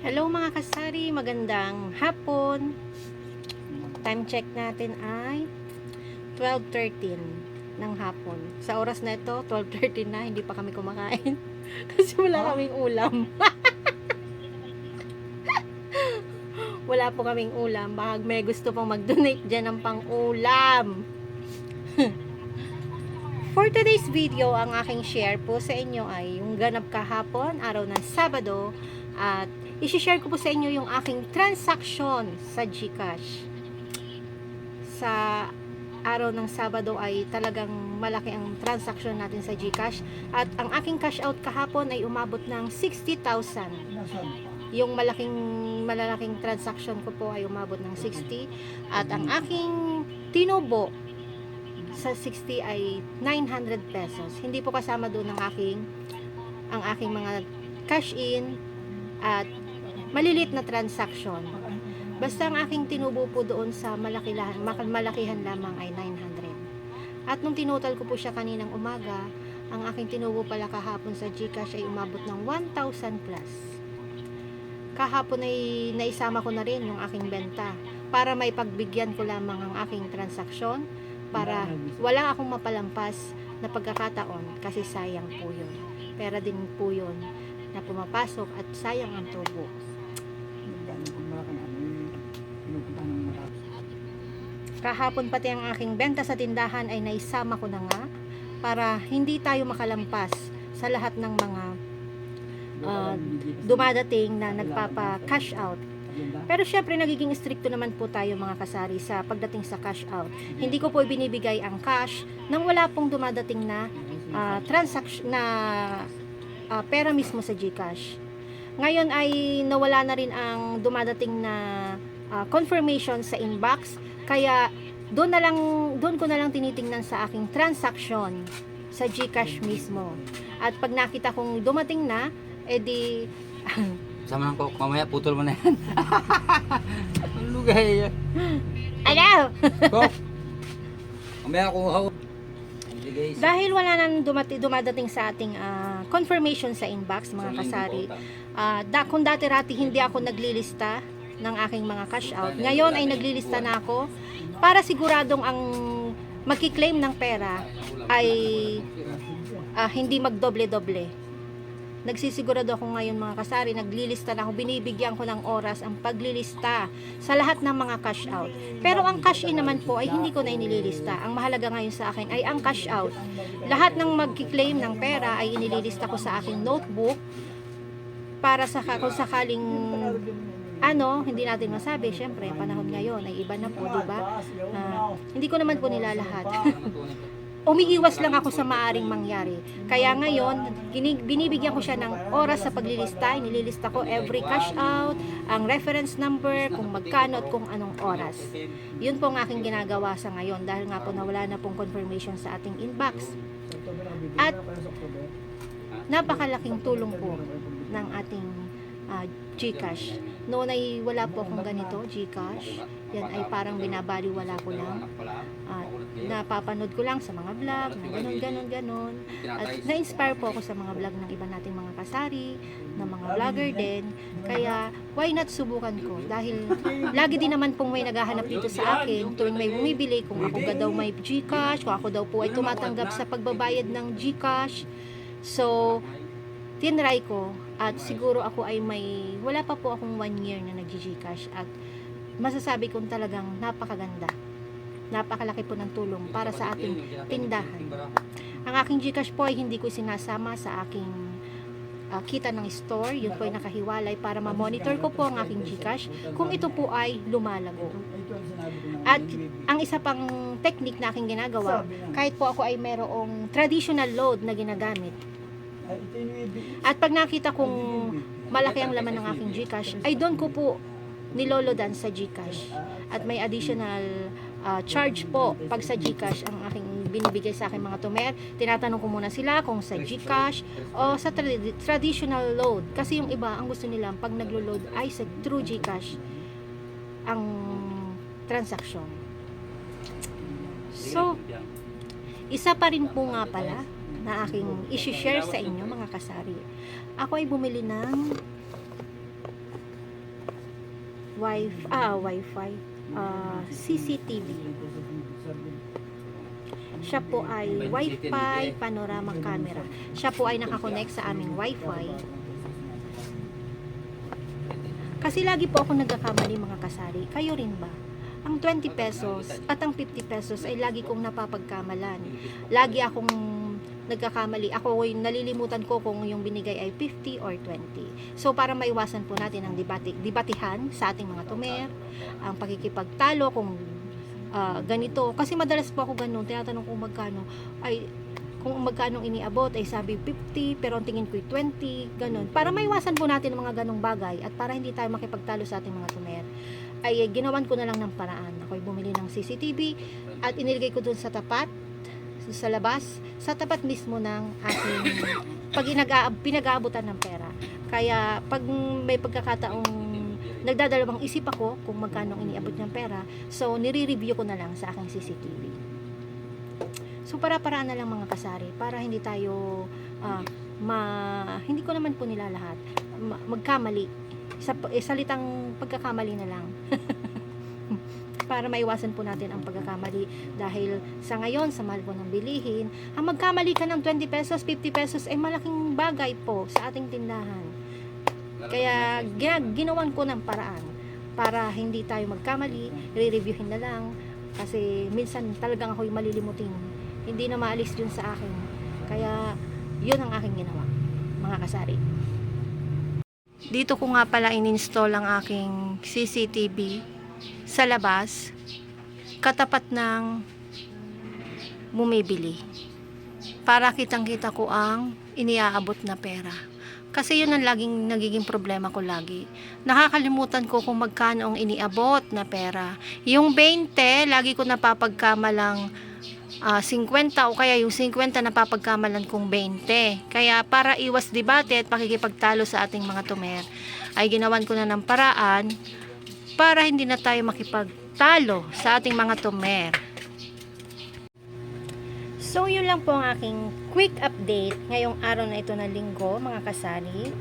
Hello mga kasari, magandang hapon. Time check natin ay 12:13 ng hapon. Sa oras na ito, 12:13 na, hindi pa kami kumakain. Kasi wala kaming ulam. Wala po kaming ulam. Baka may gusto pong mag-donate dyan ng pang-ulam. For today's video, ang aking share po sa inyo ay yung ganap kahapon, araw ng Sabado, at i-share ko po sa inyo yung aking transaction sa GCash. Sa araw ng Sabado ay talagang malaki ang transaction natin sa GCash, at ang aking cash out kahapon ay umabot ng 60,000. Yung malalaking transaction ko po ay umabot ng 60, at ang aking tinubo sa 60 ay 900 pesos. Hindi po kasama doon ang aking mga cash in at malilit na transaction. Basta ang aking tinubo po doon sa malakihan lamang ay 900. At nung tinotal ko po siya kaninang umaga, ang aking tinubo pala kahapon sa GCash ay umabot ng 1,000 plus. Kahapon ay naisama ko na rin yung aking benta para may pagbigyan ko lamang ang aking transaksyon, para wala akong mapalampas na pagkakataon, kasi sayang po yun. Pera din po yun na pumapasok at sayang ang tubo. Kahapon pati ang aking benta sa tindahan ay naisama ko na nga para hindi tayo makalampas sa lahat ng mga dumadating na nagpapa-cash out. Pero syempre nagiging stricto naman po tayo mga kasari sa pagdating sa cash out. Hindi ko po ibinibigay ang cash nang wala pong dumadating na transaction na pera mismo sa GCash. Ngayon ay nawala na rin ang dumadating na confirmation sa inbox, kaya doon ko na lang tinitingnan sa aking transaction sa GCash mismo. At pag nakita kong dumating na, edi sama ng coke, mamaya putol mo na yan. Ang lugay. Ano? Coke. Mamaya kuha. Guys. Dahil wala nang dumadating sa ating confirmation sa inbox mga kasari, kung dati-rati hindi ako naglilista ng aking mga cash out, ngayon ay naglilista na ako para siguradong ang magki-claim ng pera ay hindi magdoble-doble. Nagsisigurado ako ngayon mga kasari, naglilista na ako, binibigyan ko ng oras ang paglilista sa lahat ng mga cash out. Pero ang cash in naman po ay hindi ko na inililista. Ang mahalaga ngayon sa akin ay ang cash out. Lahat ng magki-claim ng pera ay inililista ko sa aking notebook para kung sakaling hindi natin masabi, syempre panahon ngayon ay iba na po, diba? Hindi ko naman po nilalahat. Umiiwas lang ako sa maaring mangyari. Kaya ngayon, binibigyan ko siya ng oras sa paglilista. Inililista ko every cash out, ang reference number, kung magkano at kung anong oras. Yun po ang aking ginagawa sa ngayon, dahil nga po nawala na pong confirmation sa ating inbox. At napakalaking tulong po ng ating GCash. Noon ay wala po akong ganito, GCash. Yan ay parang binabaliwala ko lang. Napapanood ko lang sa mga vlog, na ganon. At na-inspire po ako sa mga vlog ng iba nating mga kasari, ng mga vlogger din. Kaya, why not subukan ko? Dahil lagi din naman pong may naghahanap dito sa akin, tuwing may bumibili, kung ako daw may GCash, kung ako daw po ay tumatanggap sa pagbabayad ng GCash. So, tinry ko, at siguro ako ay wala pa po akong 1 year na nag-GCash, at masasabi kong talagang napakaganda. Napakalaki po ng tulong para sa ating tindahan. Ang aking GCash po ay hindi ko sinasama sa aking kita ng store. Yun po ay nakahiwalay para ma-monitor ko po ang aking GCash kung ito po ay lumalago. At ang isa pang technique na aking ginagawa, kahit po ako ay merong traditional load na ginagamit, at pag nakita kong malaki ang laman ng aking GCash, ay doon ko po nilolodan sa GCash. At may additional charge po pag sa GCash ang aking binibigay sa aking mga tumer. Tinatanong ko muna sila kung sa GCash o sa traditional load. Kasi yung iba, ang gusto nila pag naglo-load ay sa true GCash ang transaction. So, isa pa rin po nga pala na aking isi-share sa inyo mga kasari. Ako ay bumili ng CCTV. Siya po ay Wi-Fi panorama camera. Siya po ay nakakonect sa aming Wi-Fi. Kasi lagi po ako nagkakamali mga kasari. Kayo rin ba? Ang 20 pesos at ang 50 pesos ay lagi kong napapagkamalan. Lagi akong nagkakamali. Ako ay nalilimutan ko kung yung binigay ay 50 or 20. So para maiwasan po natin ang debatihan sa ating mga tumer, ang pakikipagtalo kung ganito. Kasi madalas po ako ganun, tinatanong kung magkano, ay kung magkano iniabot ay sabi 50 pero ang tingin ko ay 20, ganun. Para maiwasan po natin ang mga ganong bagay at para hindi tayo makipagtalo sa ating mga tumer, ay ginawan ko na lang ng paraan. Ako'y bumili ng CCTV at inilagay ko dun sa tapat, sa labas, sa tapat mismo ng aking pinag-aabutan ng pera. Kaya pag may pagkakataong nagdadalawang isip ako kung magkano iniabot ng pera, so nire-review ko na lang sa aking CCTV. So para-paraan na lang mga kasari para hindi tayo hindi ko naman po nila lahat magkamali sa salitang pagkakamali na lang. Para maiwasan po natin ang pagkakamali dahil sa ngayon sa mahal po ng bilihin, ang magkamali ka ng 20 pesos, 50 pesos ay malaking bagay po sa ating tindahan. Kaya ginawan ko ng paraan para hindi tayo magkamali, re-reviewin na lang kasi minsan talagang ako'y malilimutin, hindi na maalis yun sa akin. Kaya yun ang aking ginawa mga kasari. Dito ko nga pala in-install ang aking CCTV sa labas katapat ng bumibili para kitang-kita ko ang iniaabot na pera. Kasi yun ang laging nagiging problema ko lagi. Nakakalimutan ko kung magkano ang iniabot na pera. Yung 20, lagi ko napapagkamalang 50 o kaya yung 50 napapagkamalan kong 20. Kaya para iwas debate at pakikipagtalo sa ating mga tumer, ay ginawan ko na ng paraan para hindi na tayo makipagtalo sa ating mga tumer. So yun lang po ang aking quick update ngayong araw na ito na linggo mga kasari.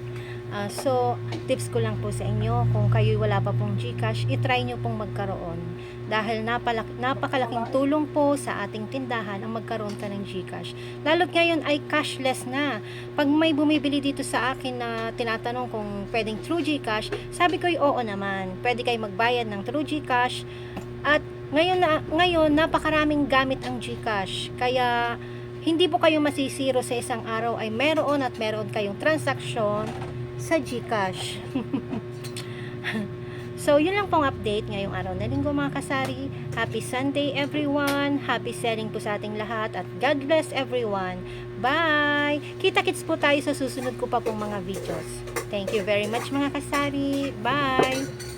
So tips ko lang po sa inyo, kung kayo'y wala pa pong GCash, itry nyo pong magkaroon. Dahil napakalaking tulong po sa ating tindahan ang magkaroon ka ng GCash. Lalo't ngayon ay cashless na. Pag may bumibili dito sa akin na tinatanong kung pwedeng through GCash, sabi ko oo naman. Pwede kayo magbayad ng through GCash. At ngayon napakaraming gamit ang GCash. Kaya hindi po kayo masisiro sa isang araw ay meron at meron kayong transaksyon sa GCash. So, yun lang pong update ngayong araw na linggo mga kasari. Happy Sunday everyone. Happy selling po sa ating lahat at God bless everyone. Bye! Kita-kits po tayo sa susunod ko pa pong mga videos. Thank you very much mga kasari. Bye!